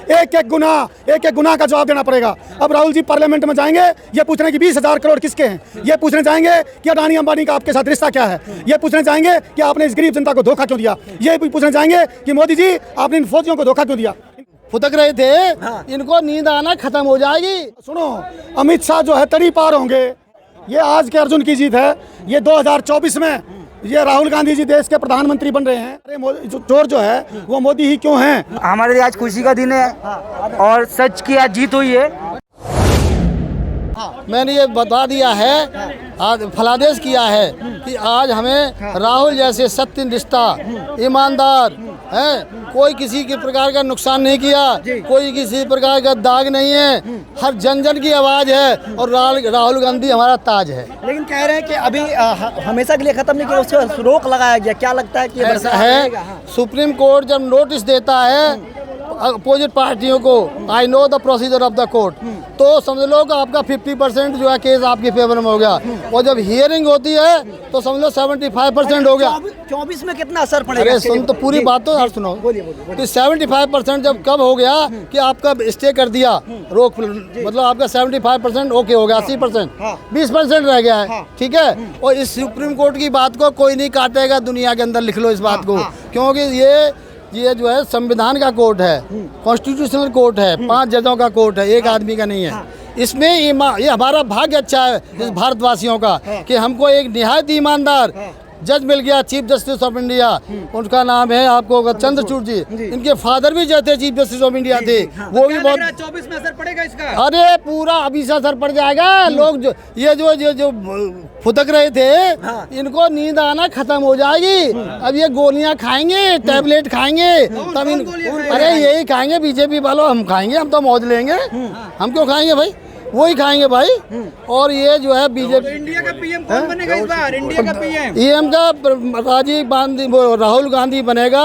एक एक गुनाह का जवाब देना पड़ेगा। अब राहुल जी पार्लियामेंट में जाएंगे, ये पूछने की 20,000 करोड़ किसके हैं, ये पूछने जाएंगे कि अडानी अंबानी का आपके साथ रिश्ता क्या है, ये पूछने जाएंगे कि आपने इस गरीब जनता को धोखा क्यों दिया, ये भी पूछने जाएंगे कि मोदी जी आपने इन फौजियों को धोखा क्यों दिया। फुदक रहे थे, इनको नींद आना खत्म हो जाएगी। सुनो, अमित शाह जो है तड़ी पार होंगे, ये आज के अर्जुन की जीत है। ये 2024 में ये राहुल गांधी जी देश के प्रधानमंत्री बन रहे हैं। अरे जो चोर जो है वो मोदी ही क्यों हैं। हमारे लिए आज खुशी का दिन है और सच की आज जीत हुई है। मैंने ये बता दिया है, आज फलादेश किया है कि आज हमें राहुल जैसे सत्यनिष्ठा ईमानदार है, कोई किसी के प्रकार का नुकसान नहीं किया, कोई किसी प्रकार का दाग नहीं है, हर जन जन की आवाज़ है और राहुल गांधी हमारा ताज है। लेकिन कह रहे हैं कि अभी हमेशा के लिए खत्म नहीं किया, उससे रोक लगाया गया। क्या लगता है कि ऐसा है? सुप्रीम कोर्ट जब नोटिस देता है अपोजिट पार्टियों को, I know the procedure of the court, तो समझ लो कि आपका 50% जो है केस आपके फेवर में हो गया, और जब हियरिंग होती है तो समझ लो 75% हो गया। 24 में कितना असर पड़ेगा? अरे सुन तो पूरी बात तो यार सुनो कि 75% जब कब हो गया कि आपका स्टे कर दिया, रोक, मतलब आपका 75% ओके हो गया, 80% 20% रह गया है, ठीक है। और इस सुप्रीम कोर्ट की बात को कोई नहीं काटेगा दुनिया के अंदर, लिख लो इस बात को, क्योंकि ये जो है संविधान का कोर्ट है, कॉन्स्टिट्यूशनल कोर्ट है, 5 जजों का कोर्ट है, एक आदमी का नहीं है। इसमें ये हमारा भाग्य अच्छा है इस भारतवासियों का कि हमको एक निहायत ईमानदार जज मिल गया, चीफ जस्टिस ऑफ इंडिया। उनका नाम है आपको चंद्रचूड़ जी। इनके फादर भी जो थे चीफ जस्टिस ऑफ इंडिया थे, वो भी बहुत। 24 में असर पड़ेगा इसका? अरे पूरा अभी से असर पड़ जाएगा। लोग जो फुदक रहे थे, इनको नींद आना खत्म हो जाएगी। अब ये गोलियां खाएंगे, टैबलेट खाएंगे, तब अरे यही खाएंगे बीजेपी वालों, हम खाएंगे, हम तो मौज लेंगे। हम क्यों खाएंगे भाई, वही खाएंगे भाई। और ये जो है बीजेपी, इंडिया का पीएम कौन बनेगा इस बार? इंडिया का पीएम राहुल गांधी बनेगा।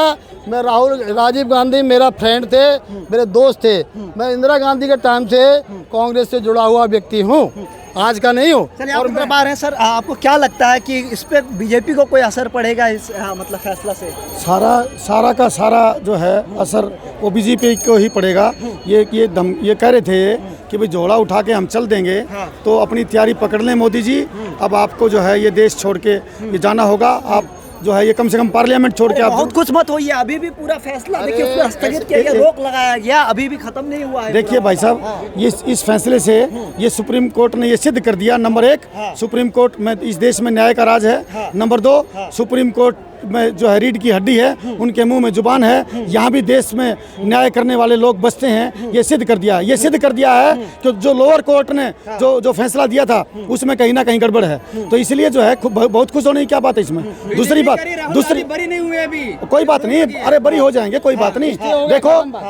राजीव गांधी मेरा फ्रेंड थे, मेरे दोस्त थे। मैं इंदिरा गांधी के टाइम से कांग्रेस से जुड़ा हुआ व्यक्ति हूँ, आज का नहीं हूँ। और बार है सर, आपको क्या लगता है कि इस पे बीजेपी को कोई असर पड़ेगा इस मतलब फैसला से? सारा का सारा जो है असर वो बीजेपी को ही पड़ेगा। ये कह रहे थे कि भाई झोला उठा के हम चल देंगे, तो अपनी तैयारी पकड़ लें मोदी जी। अब आपको जो है ये देश छोड़ के ये जाना होगा। आप जो है ये कम से कम पार्लियामेंट छोड़ के आप बहुत कुछ मत होइए। अभी भी पूरा फैसला देखिए उस पर स्थगित किया गया, रोक लगाया गया, अभी भी खत्म नहीं हुआ है। देखिए भाई साहब, ये इस फैसले से ये सुप्रीम कोर्ट ने ये सिद्ध कर दिया, नंबर 1 सुप्रीम कोर्ट में इस देश में न्याय का राज है। नंबर 2 सुप्रीम कोर्ट में जो है रीढ़ की हड्डी है, उनके मुंह में जुबान है। यहाँ भी देश में न्याय करने वाले लोग बसते हैं। ये सिद्ध कर दिया है कि जो लोअर कोर्ट ने जो फैसला दिया था उसमें कहीं ना कहीं गड़बड़ है। तो इसलिए जो है बहुत खुश होने की क्या बात है इसमें। दूसरी बरी नहीं हुए अभी, कोई बात नहीं, अरे बरी हो जाएंगे, कोई बात नहीं।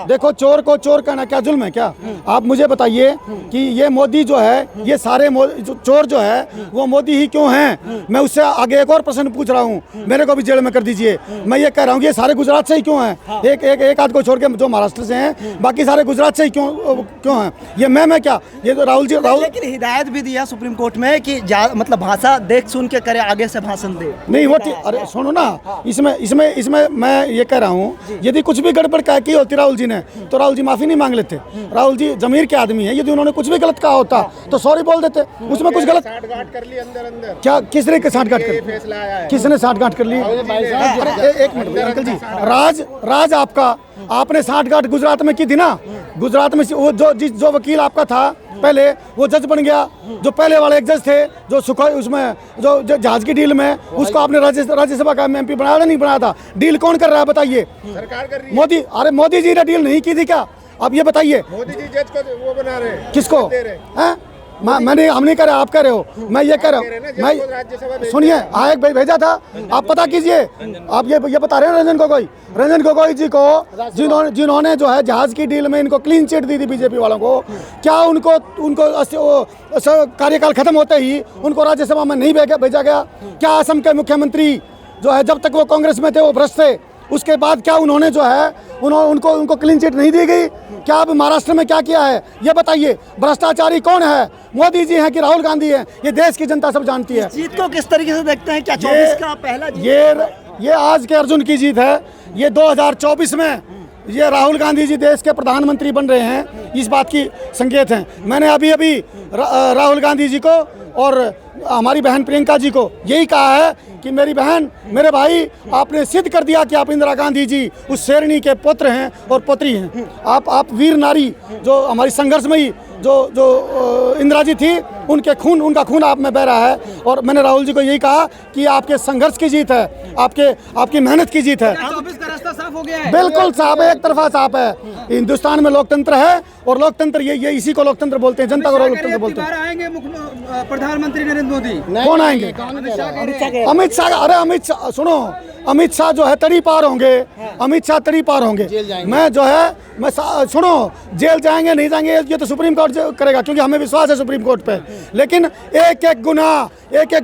देखो चोर को चोर कहना क्या जुल्म है क्या? आप मुझे बताइए कि ये मोदी जो है, ये सारे चोर जो है वो मोदी ही क्यों हैं? मैं उससे आगे एक और प्रश्न पूछ रहा हूँ, मेरे को भी जेल में कर दीजिए। मैं ये कह रहा हूँ कि ये सारे गुजरात से ही क्यों हैं? एक आध को छोड़ के जो महाराष्ट्र से हैं, बाकी सारे गुजरात से ही क्यों हैं? ये मैं क्या, ये तो राहुल। लेकिन हिदायत भी दिया सुप्रीम कोर्ट में कि मतलब भाषा देख सुन के करे, आगे से भाषण दे नहीं वो। अरे सुनो ना, इसमें मैं ये कह रहा हूँ, यदि कुछ भी गड़बड़ की होती राहुल जी ने, तो राहुल जी माफी नहीं मांग लेते। राहुल जी जमीर के आदमी है, यदि उन्होंने कुछ भी गलत कहा होता तो सॉरी बोल देते। उसमें कुछ गलत कर ली अंदर क्या? किसने साठगांठ कर ली? किसने साठगांठ कर ली? एक मिनट अंकल जी, राज आपने साठगांठ गुजरात में की थी ना। गुजरात में वो जो वकील आपका था पहले, वो जज बन गया। जो पहले वाले एक जज थे जो सुखोई उसमें जो जहाज की डील में, उसको आपने राज्यसभा का MP बनाया नहीं बनाया था? डील कौन कर रहा है बताइए? सरकार कर रही है। मोदी। अरे मोदी जी ने डील नहीं की थी क्या? अब ये बताइए, मोदी जी जज को वो बना रहे हैं, किसको? हम नहीं कह रहे, आप कह रहे हो। मैं ये कह रहा हूँ, मैं सुनिए, एक भाई भेजा था, आप पता कीजिए। आप ये बता रहे हैं रंजन गोगोई जी को, जिन्होंने जो है जहाज की डील में इनको क्लीन चिट दी थी बीजेपी वालों को, क्या उनको कार्यकाल खत्म होते ही उनको राज्यसभा में नहीं भेजा गया? क्या असम के मुख्यमंत्री जो है, जब तक वो कांग्रेस में थे वो भ्रष्ट थे, उसके बाद क्या उन्होंने जो है उनको क्लीन चिट नहीं दी गई? क्या अब महाराष्ट्र में क्या किया है ये बताइए? भ्रष्टाचारी कौन है? मोदी जी हैं कि राहुल गांधी हैं? ये देश की जनता सब जानती है। जीत को किस तरीके से देखते हैं? क्या 24 का पहला जीत? ये आज के अर्जुन की जीत है। ये 2024 में ये राहुल गांधी जी देश के प्रधानमंत्री बन रहे हैं, इस बात की संकेत हैं। मैंने अभी अभी राहुल गांधी जी को और हमारी बहन प्रियंका जी को यही कहा है कि मेरी बहन, मेरे भाई, आपने सिद्ध कर दिया कि आप इंदिरा गांधी जी उस शेरनी के पुत्र हैं और पुत्री हैं। आप वीर नारी, जो हमारी संघर्षमयी जो इंदिरा जी थी, उनका खून आप में बह रहा है। और मैंने राहुल जी को यही कहा कि आपके संघर्ष की जीत है, आपकी मेहनत की जीत है। 24 का रास्ता साफ हो गया है। बिल्कुल साफ है, एक तरफा साफ है। हिंदुस्तान में लोकतंत्र है और लोकतंत्र ये इसी को लोकतंत्र बोलते हैं, जनता को लोकतंत्र बोलते हैं। आएंगे प्रधानमंत्री नरेंद्र मोदी। कौन आएंगे? अमित शाह। अरे अमित शाह, सुनो, अमित शाह जो है तड़ी पार होंगे, अमित शाह तड़ी पार होंगे। मैं जो है सुनो, जेल जाएंगे नहीं जाएंगे ये तो सुप्रीम कोर्ट करेगा, क्योंकि हमें विश्वास है सुप्रीम कोर्ट पे। लेकिन एक एक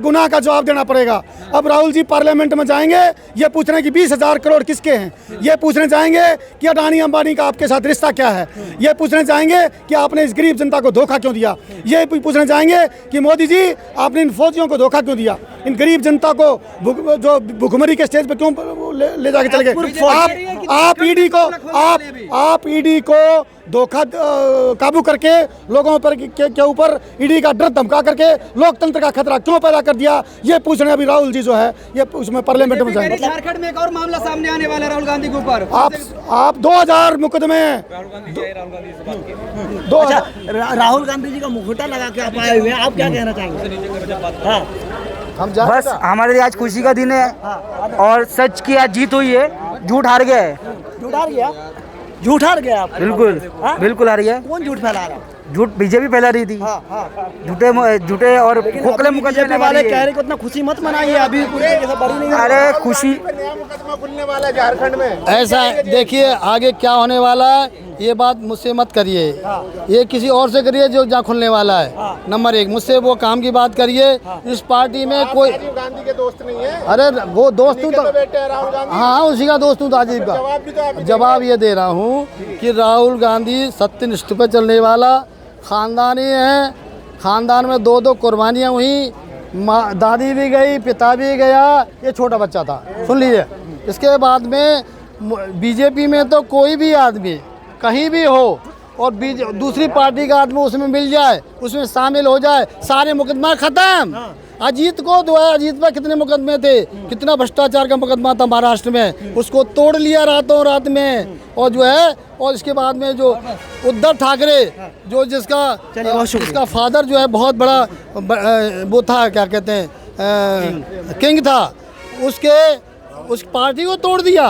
गुनाह का जवाब देना पड़ेगा। अब राहुल जी पार्लियामेंट में जाएंगे, ये पूछ रहे हैं कि 20,000 करोड़ किसके हैं। ये पूछने जाएंगे कि अडानी अंबानी का आपके साथ रिश्ता क्या है। ये पूछने जाएंगे कि आपने इस गरीब जनता को धोखा क्यों दिया। ये पूछने जाएंगे कि मोदी जी आपने इन फौजियों को धोखा क्यों दिया, इन गरीब जनता को जो भुखमरी के स्टेज पे क्यों ले जाके चले गए। आप ईडी को धोखा काबू करके लोगों पर के ऊपर ईडी का डर धमका करके लोकतंत्र का खतरा क्यों पैदा कर दिया, ये पूछने अभी राहुल जी जो है ये उसमें पार्लियामेंट में जाएंगे। झारखंड में एक और मामला सामने आने वाला है राहुल गांधी के ऊपर। आप 2000 मुकदमे राहुल गांधी जी का मुखौटा लगा के आप आए हुए हैं, आप क्या कहना चाहेंगे? हाँ, बस हमारे लिए आज खुशी का दिन है और सच की आज जीत हुई है, झूठ हार गया है। झूठ हार गया? झूठ हार गया आप? बिल्कुल बिल्कुल हार गया। कौन झूठ फैला रहा है? झूठ बीजेपी फैला रही थी। झूठे और खोखले मुकदमे वाले कह रहे को इतना खुशी मत मनाइए, अभी पूरे बड़ी नहीं। अरे खुशी खुलने वाला है झारखंड में। ऐसा देखिए आगे क्या होने वाला है, ये बात मुझसे मत करिए, ये किसी और से करिए जो जहाँ खुलने वाला है। नंबर 1, मुझसे वो काम की बात करिए। इस पार्टी में कोई राजीव गांधी के दोस्त नहीं है। अरे वो दोस्त हूँ तो बेटे राहुल गांधी। हाँ, उसी का दोस्त हूँ राजीव का। जवाब ये दे रहा हूँ कि राहुल गांधी सत्यनिष्ठ पे चलने वाला खानदानी है। खानदान में 2 कुर्बानियाँ हुई, दादी भी गई, पिता भी गया, ये छोटा बच्चा था। सुन लीजिए, इसके बाद में बीजेपी में तो कोई भी आदमी कहीं भी हो और दूसरी पार्टी का आदमी उसमें मिल जाए, उसमें शामिल हो जाए, सारे मुकदमा खत्म। अजीत को दो है, अजीत पर कितने मुकदमे थे, कितना भ्रष्टाचार का मुकदमा था महाराष्ट्र में, उसको तोड़ लिया रातों रात में। और जो है, और इसके बाद में जो उद्धव ठाकरे जो जिसका फादर जो है बहुत बड़ा वो था, क्या कहते हैं, किंग था, उस पार्टी को तोड़ दिया।